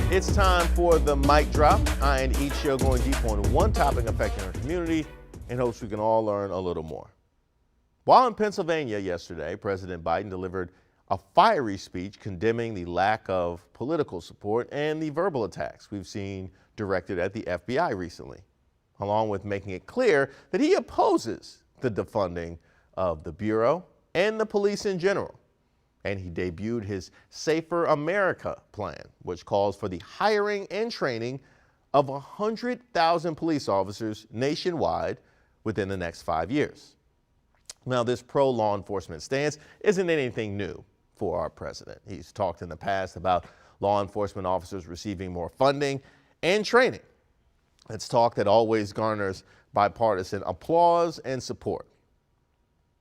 It's time for the mic drop. I end each show going deep on one topic affecting our community in hopes we can all learn a little more. While in Pennsylvania yesterday, President Biden delivered a fiery speech condemning the lack of political support and the verbal attacks we've seen directed at the FBI recently, along with making it clear that he opposes the defunding of the Bureau and the police in general. And he debuted his Safer America plan, which calls for the hiring and training of 100,000 police officers nationwide within the next 5 years. Now, this pro-law enforcement stance isn't anything new for our president. He's talked in the past about law enforcement officers receiving more funding and training. It's talk that always garners bipartisan applause and support.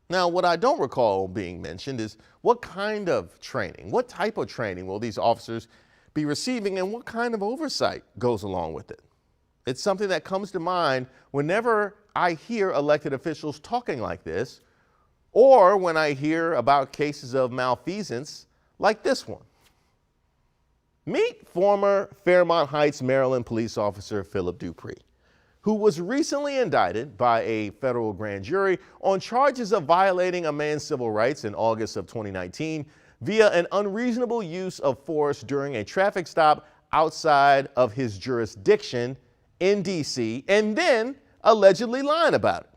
Now, what I don't recall being mentioned is what kind of training, what type of training will these officers be receiving and what kind of oversight goes along with it? It's something that comes to mind whenever I hear elected officials talking like this, or when I hear about cases of malfeasance like this one. Meet former Fairmont Heights, Maryland police officer Phillip Dupree, who was recently indicted by a federal grand jury on charges of violating a man's civil rights in August of 2019 via an unreasonable use of force during a traffic stop outside of his jurisdiction in D.C., and then allegedly lying about it.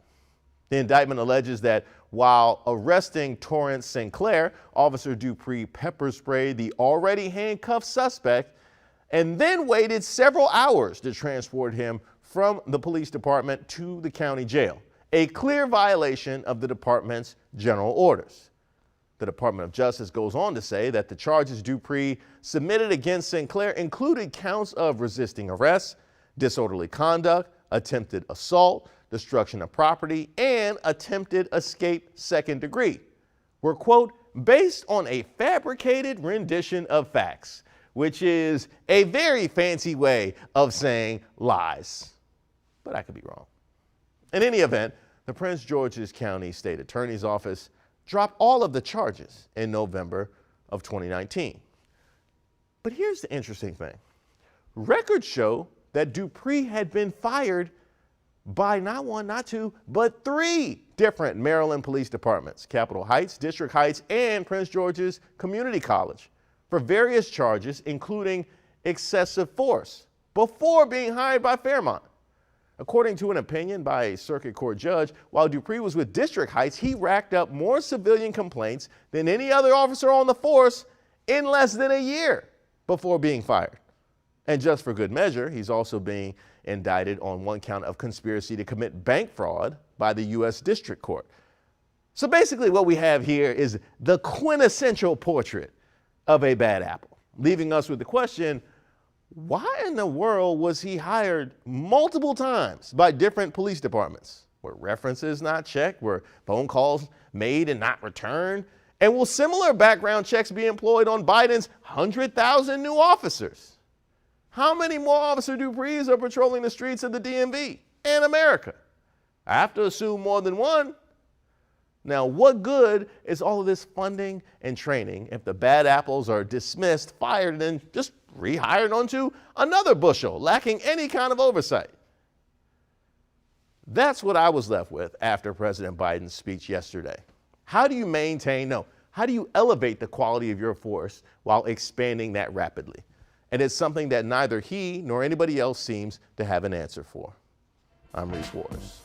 The indictment alleges that while arresting Torrance Sinclair, Officer Dupree pepper sprayed the already handcuffed suspect and then waited several hours to transport him from the police department to the county jail, a clear violation of the department's general orders. The Department of Justice goes on to say that the charges Dupree submitted against Sinclair included counts of resisting arrest, disorderly conduct, attempted assault, destruction of property, and attempted escape second degree were, quote, based on a fabricated rendition of facts, which is a very fancy way of saying lies. But I could be wrong. In any event, the Prince George's County State Attorney's Office dropped all of the charges in November of 2019. But here's the interesting thing. Records show that Dupree had been fired by not one, not two, but 3 different Maryland police departments, Capitol Heights, District Heights, and Prince George's Community College, for various charges, including excessive force, before being hired by Fairmont. According to an opinion by a circuit court judge, while Dupree was with District Heights, he racked up more civilian complaints than any other officer on the force in less than a year before being fired. And just for good measure, he's also being indicted on 1 count of conspiracy to commit bank fraud by the U.S. District Court. So basically what we have here is the quintessential portrait of a bad apple, leaving us with the question, why in the world was he hired multiple times by different police departments? Were references not checked? Were phone calls made and not returned? And will similar background checks be employed on Biden's 100,000 new officers? How many more Officer Duprees are patrolling the streets of the DMV and America? I have to assume more than one. Now, what good is all of this funding and training if the bad apples are dismissed, fired, and then just rehired onto another bushel, lacking any kind of oversight? That's what I was left with after President Biden's speech yesterday. How do you elevate the quality of your force while expanding that rapidly? And it's something that neither he nor anybody else seems to have an answer for. I'm Reese Waters.